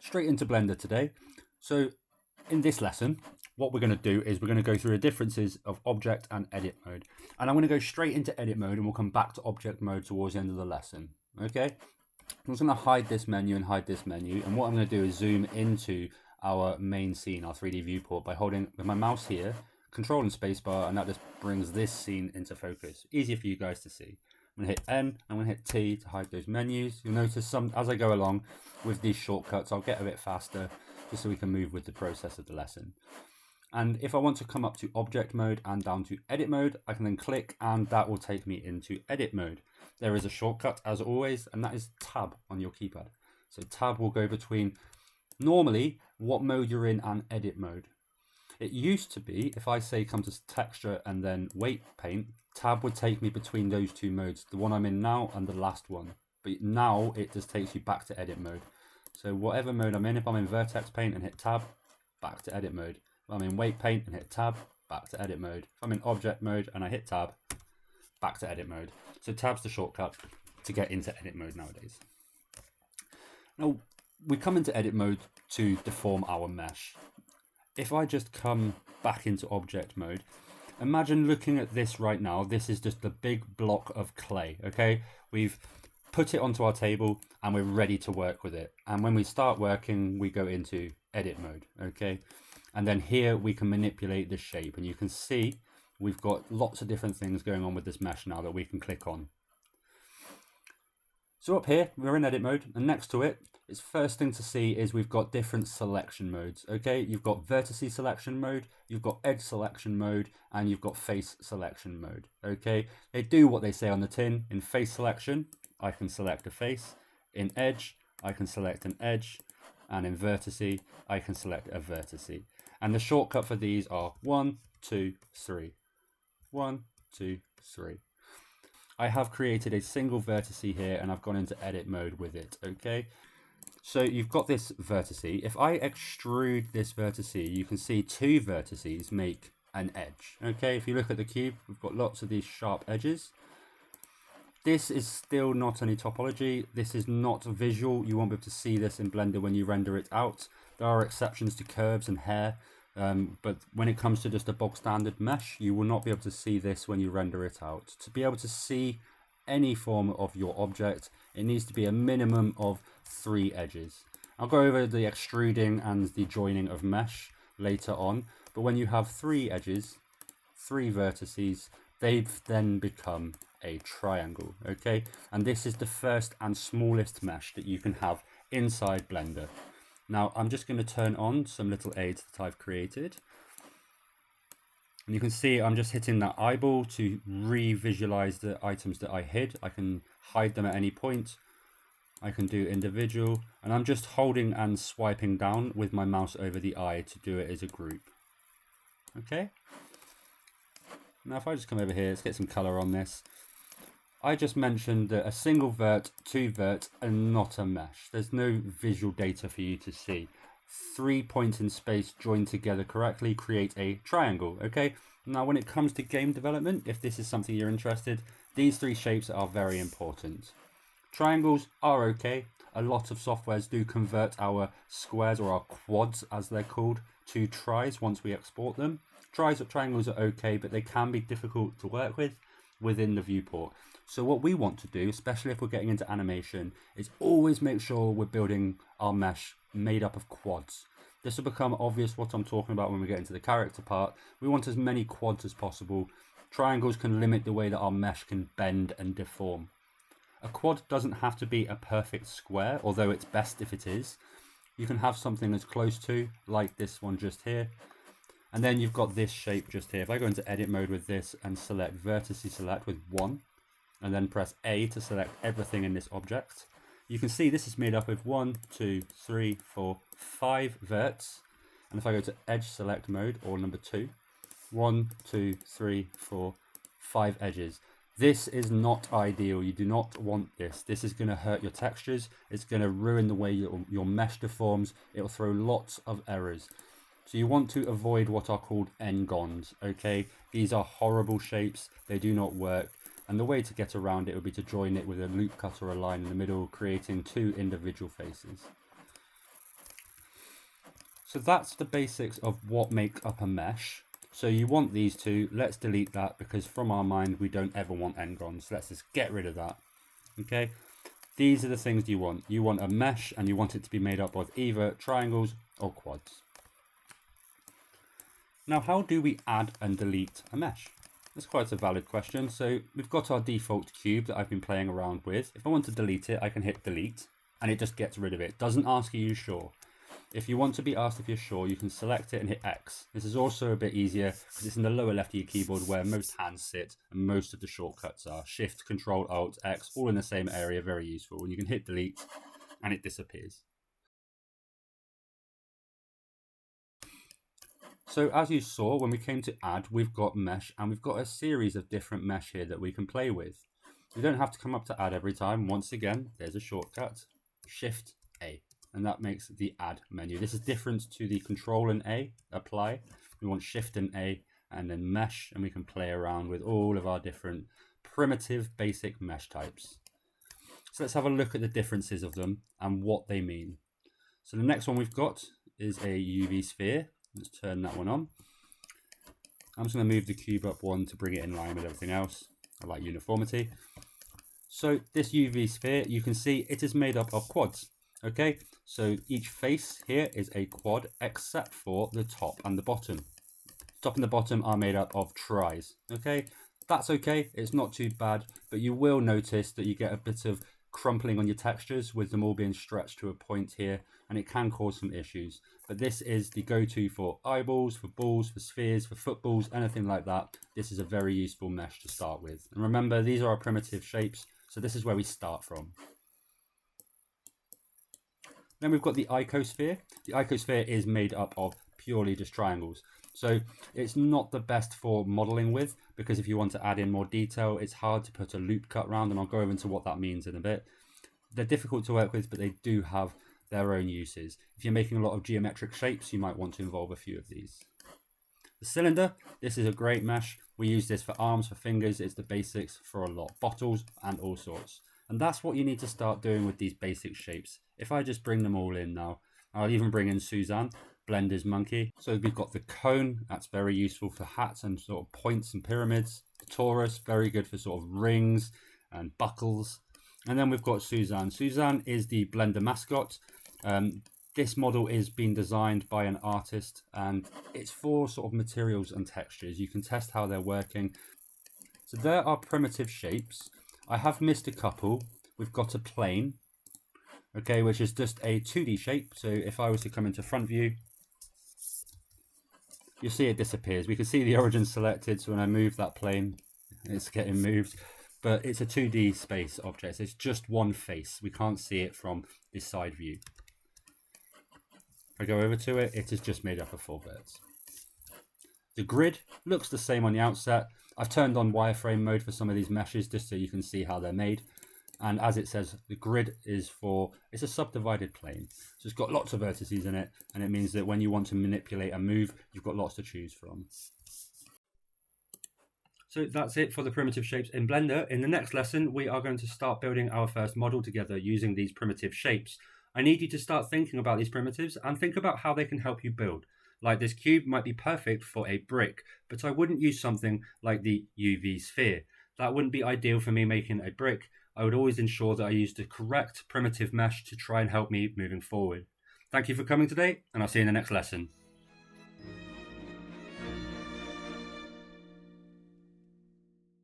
straight into Blender today. So in this lesson, what we're going to do is we're going to go through the differences of object and edit mode. And I'm going to go straight into edit mode and we'll come back to object mode towards the end of the lesson. Okay? I'm just going to hide this menu and hide this menu. And what I'm going to do is zoom into our main scene, our 3D viewport, by holding with my mouse here, control and spacebar, and that just brings this scene into focus. Easier for you guys to see. I'm going to hit N, I'm going to hit T to hide those menus. You'll notice as I go along with these shortcuts, I'll get a bit faster just so we can move with the process of the lesson. And if I want to come up to object mode and down to edit mode, I can then click and that will take me into edit mode. There is a shortcut as always, and that is tab on your keypad. So tab will go between normally what mode you're in and edit mode. It used to be, if I say come to texture and then weight paint, tab would take me between those two modes, the one I'm in now and the last one. But now it just takes you back to edit mode. So whatever mode I'm in, if I'm in vertex paint and hit tab, back to edit mode. If I'm in weight paint and hit tab, back to edit mode. If I'm in object mode and I hit tab, back to edit mode. So tab's the shortcut to get into edit mode nowadays. Now we come into edit mode to deform our mesh. If I just come back into object mode, imagine looking at this right now. This is just a big block of clay, okay? We've put it onto our table and we're ready to work with it. And when we start working, we go into edit mode, okay? And then here we can manipulate the shape, and you can see we've got lots of different things going on with this mesh now that we can click on. So up here, we're in edit mode, and next to it, it's first thing to see is we've got different selection modes, okay? You've got vertice selection mode, you've got edge selection mode, and you've got face selection mode, okay? They do what they say on the tin. In face selection, I can select a face. In edge, I can select an edge. And in vertice, I can select a vertice. And the shortcut for these are 1, 2, 3. 1, 2, 3. I have created a single vertice here and I've gone into edit mode with it, okay? So you've got this vertice. If I extrude this vertice, you can see two vertices make an edge, okay? If you look at the cube, we've got lots of these sharp edges. This is still not any topology. This is not visual. You won't be able to see this in Blender when you render it out. There are exceptions to curves and hair, but when it comes to just a bog standard mesh, you will not be able to see this when you render it out. To be able to see any form of your object, it needs to be a minimum of 3 edges. I'll go over the extruding and the joining of mesh later on, but when you have 3 edges, 3 vertices, they've then become a triangle, okay? And this is the first and smallest mesh that you can have inside Blender. Now I'm just going to turn on some little aids that I've created, and you can see I'm just hitting that eyeball to re-visualize the items that I hid. I can hide them at any point. I can do individual, and I'm just holding and swiping down with my mouse over the eye to do it as a group. Okay, now if I just come over here, let's get some color on this. I just mentioned that a single vert, 2 vert, and not a mesh. There's no visual data for you to see. 3 points in space joined together correctly create a triangle, okay? Now when it comes to game development, if this is something you're interested, these 3 shapes are very important. Triangles are okay. A lot of softwares do convert our squares, or our quads as they're called, to tris once we export them. Triangles are okay, but they can be difficult to work with within the viewport. So what we want to do, especially if we're getting into animation, is always make sure we're building our mesh made up of quads. This will become obvious what I'm talking about when we get into the character part. We want as many quads as possible. Triangles can limit the way that our mesh can bend and deform. A quad doesn't have to be a perfect square, although it's best if it is. You can have something as close to, like this one just here. And then you've got this shape just here. If I go into edit mode with this and select vertice select with 1, and then press A to select everything in this object, you can see this is made up of 1, 2, 3, 4, 5 verts. And if I go to edge select mode, or number 2, 1, 2, 3, 4, 5 edges. This is not ideal. You do not want this. This is going to hurt your textures. It's going to ruin the way your mesh deforms. It will throw lots of errors. So you want to avoid what are called n-gons, okay? These are horrible shapes. They do not work. And the way to get around it would be to join it with a loop cut or a line in the middle, creating 2 individual faces. So that's the basics of what make up a mesh. So you want these two. Let's delete that because from our mind we don't ever want n-gons. So let's just get rid of that. Okay, these are the things you want. You want a mesh and you want it to be made up of either triangles or quads. Now, how do we add and delete a mesh? That's quite a valid question. So we've got our default cube that I've been playing around with. If I want to delete it, I can hit delete and it just gets rid of it. It doesn't ask you sure. If you want to be asked if you're sure, you can select it and hit X. This is also a bit easier because it's in the lower left of your keyboard where most hands sit and most of the shortcuts are. Shift, Control, Alt, X, all in the same area, very useful. And you can hit delete and it disappears. So as you saw, when we came to add, we've got mesh and we've got a series of different mesh here that we can play with. You don't have to come up to add every time. Once again, there's a shortcut, Shift A. And that makes the add menu. This is different to the Control and A, apply. We want Shift and A and then mesh, and we can play around with all of our different primitive basic mesh types. So let's have a look at the differences of them and what they mean. So the next one we've got is a UV sphere. Let's turn that one on. I'm just going to move the cube up one to bring it in line with everything else. I like uniformity. So this UV sphere, you can see it is made up of quads. Okay, so each face here is a quad except for the top and the bottom. Top and the bottom are made up of tris. Okay, that's okay, it's not too bad, but you will notice that you get a bit of crumpling on your textures with them all being stretched to a point here, and it can cause some issues. But this is the go-to for eyeballs, for balls, for spheres, for footballs, anything like that. This is a very useful mesh to start with. And remember, these are our primitive shapes, so this is where we start from. Then we've got the icosphere. The icosphere is made up of purely just triangles. So it's not the best for modeling with, because if you want to add in more detail, it's hard to put a loop cut round, and I'll go into what that means in a bit. They're difficult to work with, but they do have their own uses. If you're making a lot of geometric shapes, you might want to involve a few of these. The cylinder, this is a great mesh. We use this for arms, for fingers. It's the basics for a lot. Bottles and all sorts. And that's what you need to start doing with these basic shapes. If I just bring them all in now, I'll even bring in Suzanne, Blender's monkey. So we've got the cone, that's very useful for hats and sort of points and pyramids. The torus, very good for sort of rings and buckles. And then we've got Suzanne. Suzanne is the Blender mascot. This model is being designed by an artist and it's for sort of materials and textures. You can test how they're working. So there are primitive shapes. I have missed a couple. We've got a plane, okay, which is just a 2D shape. So if I was to come into front view, you'll see it disappears. We can see the origin selected, so when I move that plane, it's getting moved. But it's a 2D space object. So it's just one face. We can't see it from this side view. If I go over to it, it is just made up of 4 bits. The grid looks the same on the outset. I've turned on wireframe mode for some of these meshes just so you can see how they're made. And as it says, the grid is it's a subdivided plane. So it's got lots of vertices in it, and it means that when you want to manipulate and move, you've got lots to choose from. So that's it for the primitive shapes in Blender. In the next lesson, we are going to start building our first model together using these primitive shapes. I need you to start thinking about these primitives and think about how they can help you build. Like this cube might be perfect for a brick, but I wouldn't use something like the UV sphere. That wouldn't be ideal for me making a brick. I would always ensure that I use the correct primitive mesh to try and help me moving forward. Thank you for coming today, and I'll see you in the next lesson.